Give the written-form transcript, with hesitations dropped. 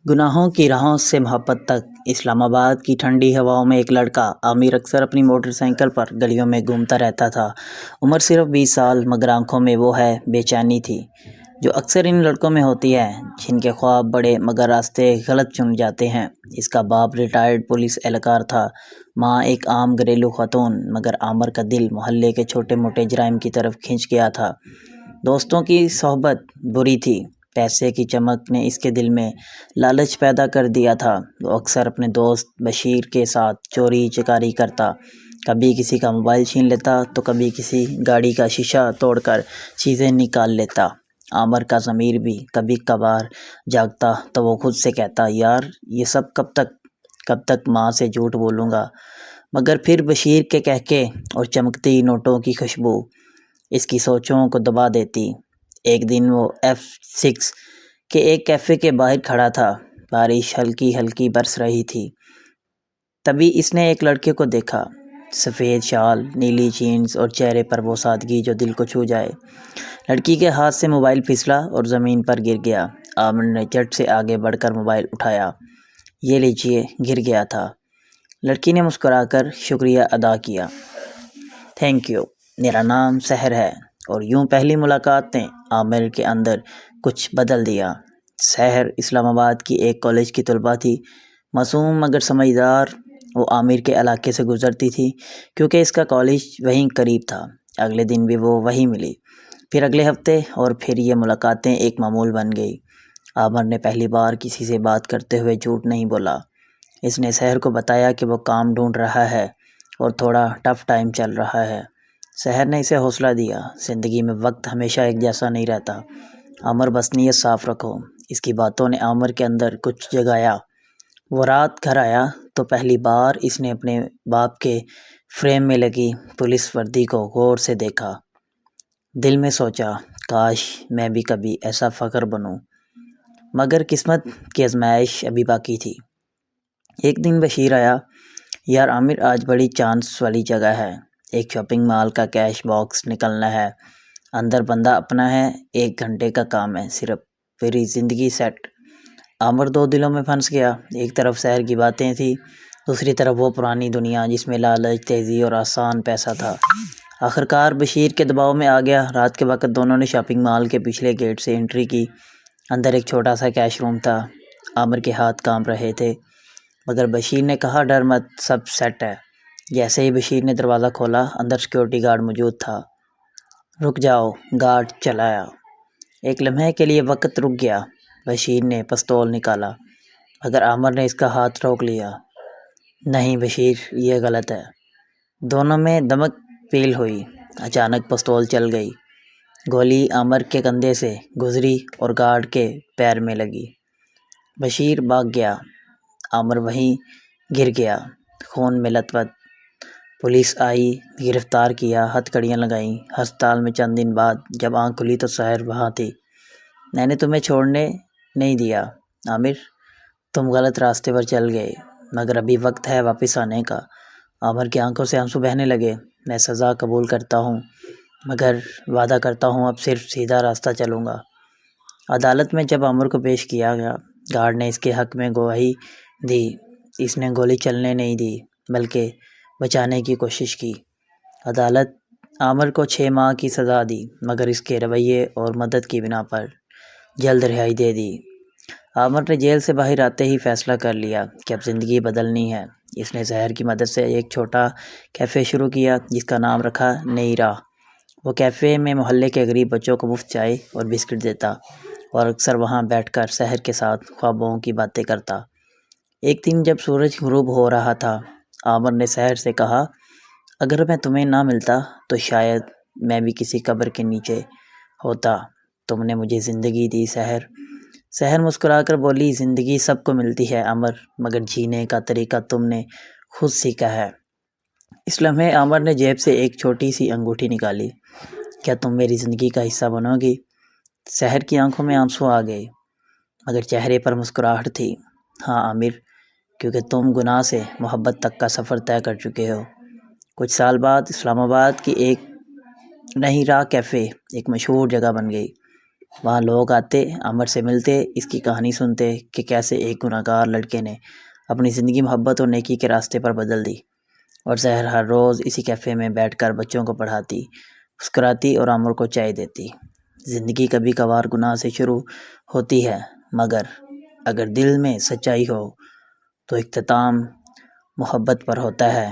گناہوں کی راہوں سے محبت تک۔ اسلام آباد کی ٹھنڈی ہواؤں میں ایک لڑکا عامر اکثر اپنی موٹر سائیکل پر گلیوں میں گھومتا رہتا تھا۔ عمر صرف 20 سال، مگر آنکھوں میں وہ ہے بے چینی تھی جو اکثر ان لڑکوں میں ہوتی ہے جن کے خواب بڑے مگر راستے غلط چن جاتے ہیں۔ اس کا باپ ریٹائرڈ پولیس اہلکار تھا، ماں ایک عام گھریلو خاتون، مگر عامر کا دل محلے کے چھوٹے موٹے جرائم کی طرف کھنچ گیا تھا۔ دوستوں کی صحبت بری تھی، پیسے کی چمک نے اس کے دل میں لالچ پیدا کر دیا تھا۔ وہ اکثر اپنے دوست بشیر کے ساتھ چوری چکاری کرتا، کبھی کسی کا موبائل چھین لیتا تو کبھی کسی گاڑی کا شیشہ توڑ کر چیزیں نکال لیتا۔ عامر کا ضمیر بھی کبھی کبھار جاگتا تو وہ خود سے کہتا، یار یہ سب کب تک ماں سے جھوٹ بولوں گا؟ مگر پھر بشیر کے کہکے اور چمکتی نوٹوں کی خوشبو اس کی سوچوں کو دبا دیتی۔ ایک دن وہ F6 کے ایک کیفے کے باہر کھڑا تھا، بارش ہلکی ہلکی برس رہی تھی۔ تبھی اس نے ایک لڑکے کو دیکھا، سفید شال، نیلی جینز اور چہرے پر وہ سادگی جو دل کو چھو جائے۔ لڑکی کے ہاتھ سے موبائل پھسلا اور زمین پر گر گیا۔ عامر نے جھٹ سے آگے بڑھ کر موبائل اٹھایا۔ یہ لیجیے، گر گیا تھا۔ لڑکی نے مسکرا کر شکریہ ادا کیا۔ تھینک یو، میرا نام سحر ہے۔ اور یوں پہلی ملاقات نے عامر کے اندر کچھ بدل دیا۔ سحر اسلام آباد کی ایک کالج کی طالبہ تھی، معصوم مگر سمجھدار۔ وہ عامر کے علاقے سے گزرتی تھی کیونکہ اس کا کالج وہیں قریب تھا۔ اگلے دن بھی وہ وہیں ملی، پھر اگلے ہفتے، اور پھر یہ ملاقاتیں ایک معمول بن گئی۔ عامر نے پہلی بار کسی سے بات کرتے ہوئے جھوٹ نہیں بولا۔ اس نے سحر کو بتایا کہ وہ کام ڈھونڈ رہا ہے اور تھوڑا ٹف ٹائم چل رہا ہے۔ سحر نے اسے حوصلہ دیا، زندگی میں وقت ہمیشہ ایک جیسا نہیں رہتا، عامر بس نیت صاف رکھو۔ اس کی باتوں نے عامر کے اندر کچھ جگایا۔ وہ رات گھر آیا تو پہلی بار اس نے اپنے باپ کے فریم میں لگی پولیس وردی کو غور سے دیکھا۔ دل میں سوچا، کاش میں بھی کبھی ایسا فخر بنوں، مگر قسمت کی آزمائش ابھی باقی تھی۔ ایک دن بشیر آیا، یار عامر آج بڑی چانس والی جگہ ہے، ایک شاپنگ مال کا کیش باکس نکلنا ہے، اندر بندہ اپنا ہے، 1 گھنٹے کا کام ہے صرف، پوری زندگی سیٹ۔ عامر دو دلوں میں پھنس گیا، ایک طرف سحر کی باتیں تھی، دوسری طرف وہ پرانی دنیا جس میں لالچ، تیزی اور آسان پیسہ تھا۔ آخرکار بشیر کے دباؤ میں آ گیا۔ رات کے وقت دونوں نے شاپنگ مال کے پچھلے گیٹ سے انٹری کی۔ اندر ایک چھوٹا سا کیش روم تھا۔ عامر کے ہاتھ کانپ رہے تھے، مگر بشیر نے کہا، ڈر مت، سب سیٹ ہے۔ جیسے ہی بشیر نے دروازہ کھولا، اندر سیکورٹی گارڈ موجود تھا۔ رک جاؤ، گارڈ چلایا۔ ایک لمحے کے لیے وقت رک گیا۔ بشیر نے پستول نکالا، مگر عامر نے اس کا ہاتھ روک لیا۔ نہیں بشیر، یہ غلط ہے۔ دونوں میں دھمک پیل ہوئی۔ اچانک پستول چل گئی، گولی عامر کے کندھے سے گزری اور گارڈ کے پیر میں لگی۔ بشیر بھاگ گیا، عامر وہیں گر گیا، خون میں لت پت۔ پولیس آئی، گرفتار کیا، ہتھ کڑیاں لگائیں۔ ہسپتال میں چند دن بعد جب آنکھ کھلی تو سحر وہاں تھی۔ میں نے تمہیں چھوڑنے نہیں دیا عامر، تم غلط راستے پر چل گئے، مگر ابھی وقت ہے واپس آنے کا۔ عامر کی آنکھوں سے آنسو بہنے لگے۔ میں سزا قبول کرتا ہوں، مگر وعدہ کرتا ہوں اب صرف سیدھا راستہ چلوں گا۔ عدالت میں جب عامر کو پیش کیا گیا، گارڈ نے اس کے حق میں گواہی دی۔ اس نے گولی چلنے نہیں دی بلکہ بچانے کی کوشش کی۔ عدالت عامر کو 6 ماہ کی سزا دی، مگر اس کے رویے اور مدد کی بنا پر جلد رہائی دے دی۔ عامر نے جیل سے باہر آتے ہی فیصلہ کر لیا کہ اب زندگی بدلنی ہے۔ اس نے سحر کی مدد سے ایک چھوٹا کیفے شروع کیا جس کا نام رکھا نئی راہ۔ وہ کیفے میں محلے کے غریب بچوں کو مفت چائے اور بسکٹ دیتا اور اکثر وہاں بیٹھ کر سحر کے ساتھ خوابوں کی باتیں کرتا۔ ایک دن جب سورج غروب ہو رہا تھا، عامر نے سحر سے کہا، اگر میں تمہیں نہ ملتا تو شاید میں بھی کسی قبر کے نیچے ہوتا۔ تم نے مجھے زندگی دی سحر۔ سحر مسکرا کر بولی، زندگی سب کو ملتی ہے عامر، مگر جینے کا طریقہ تم نے خود سیکھا ہے۔ اس لمحے عامر نے جیب سے ایک چھوٹی سی انگوٹھی نکالی۔ کیا تم میری زندگی کا حصہ بنو گی؟ سحر کی آنکھوں میں آنسو آ گئے، مگر چہرے پر مسکراہٹ تھی۔ ہاں عامر، کیونکہ تم گناہ سے محبت تک کا سفر طے کر چکے ہو۔ کچھ سال بعد اسلام آباد کی ایک نئی راہ کیفے ایک مشہور جگہ بن گئی۔ وہاں لوگ آتے، عمر سے ملتے، اس کی کہانی سنتے کہ کیسے ایک گناہ گار لڑکے نے اپنی زندگی محبت اور نیکی کے راستے پر بدل دی، اور سحر ہر روز اسی کیفے میں بیٹھ کر بچوں کو پڑھاتی، مسکراتی اور عمر کو چائے دیتی۔ زندگی کبھی کبھار گناہ سے شروع ہوتی ہے، مگر اگر دل میں سچائی ہو تو اختتام محبت پر ہوتا ہے۔